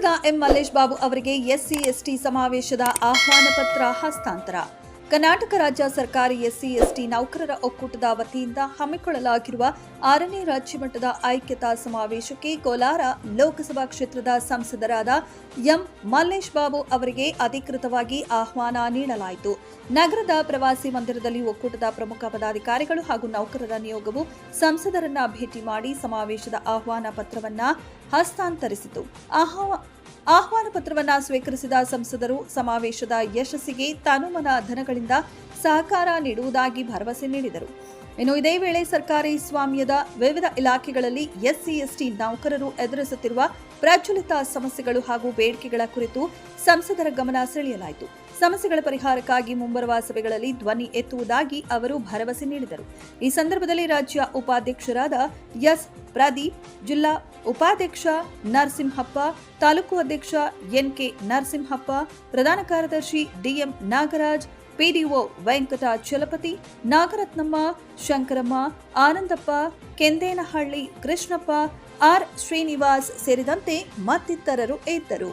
ಸಂಸದ ಎಂ ಮಲ್ಲೇಶ್ ಬಾಬು ಅವರಿಗೆ SC ST ಸಮಾವೇಶದ ಆಹ್ವಾನ ಪತ್ರ ಹಸ್ತಾಂತರ. ಕರ್ನಾಟಕ ರಾಜ್ಯ ಸರ್ಕಾರಿ ಎಸ್ಸಿ ಎಸ್ಟಿ ನೌಕರರ ಒಕ್ಕೂಟದ ವತಿಯಿಂದ ಹಮ್ಮಿಕೊಳ್ಳಲಾಗಿರುವ 6ನೇ ರಾಜ್ಯಮಟ್ಟದ ಐಕ್ಯತಾ ಸಮಾವೇಶಕ್ಕೆ ಕೋಲಾರ ಲೋಕಸಭಾ ಕ್ಷೇತ್ರದ ಸಂಸದರಾದ ಎಂ ಮಲ್ಲೇಶ್ ಬಾಬು ಅವರಿಗೆ ಅಧಿಕೃತವಾಗಿ ಆಹ್ವಾನ ನೀಡಲಾಯಿತು. ನಗರದ ಪ್ರವಾಸಿ ಮಂದಿರದಲ್ಲಿ ಒಕ್ಕೂಟದ ಪ್ರಮುಖ ಪದಾಧಿಕಾರಿಗಳು ಹಾಗೂ ನೌಕರರ ನಿಯೋಗವು ಸಂಸದರನ್ನ ಭೇಟಿ ಮಾಡಿ ಸಮಾವೇಶದ ಆಹ್ವಾನ ಪತ್ರವನ್ನ ಹಸ್ತಾಂತರಿಸಿತು. ಆಹ್ವಾನ ಪತ್ರವನ್ನು ಸ್ವೀಕರಿಸಿದ ಸಂಸದರು ಸಮಾವೇಶದ ಯಶಸ್ಸಿಗೆ ತನುಮನ ಧನಗಳಿಂದ ಸಹಕಾರ ನೀಡುವುದಾಗಿ ಭರವಸೆ ನೀಡಿದರು. ಇನ್ನು ಇದೇ ವೇಳೆ ಸರ್ಕಾರಿ ಸ್ವಾಮ್ಯದ ವಿವಿಧ ಇಲಾಖೆಗಳಲ್ಲಿ ಎಸ್ಸಿ ಎಸ್ಟಿ ನೌಕರರು ಎದುರಿಸುತ್ತಿರುವ ಪ್ರಚಲಿತ ಸಮಸ್ಯೆಗಳು ಹಾಗೂ ಬೇಡಿಕೆಗಳ ಕುರಿತು ಸಂಸದರ ಗಮನ ಸೆಳೆಯಲಾಯಿತು. ಸಮಸ್ಯೆಗಳ ಪರಿಹಾರಕ್ಕಾಗಿ ಮುಂಬರುವ ಸಭೆಗಳಲ್ಲಿ ಧ್ವನಿ ಎತ್ತುವುದಾಗಿ ಅವರು ಭರವಸೆ ನೀಡಿದರು. ಈ ಸಂದರ್ಭದಲ್ಲಿ ರಾಜ್ಯ ಉಪಾಧ್ಯಕ್ಷರಾದ ಎಸ್ ಪ್ರದೀಪ್, ಜಿಲ್ಲಾ ಉಪಾಧ್ಯಕ್ಷ ನರಸಿಂಹಪ್ಪ, ತಾಲೂಕು ಅಧ್ಯಕ್ಷ ಎನ್ಕೆ ನರಸಿಂಹಪ್ಪ, ಪ್ರಧಾನ ಕಾರ್ಯದರ್ಶಿ DM Nagaraj, PDO Venkatachalapathi, Nagarathnamma, Shankaramma, Anandappa, Kendenahalli Krishnappa, R Srinivas ಸೇರಿದಂತೆ ಮತ್ತಿತರರು ಇದ್ದರು.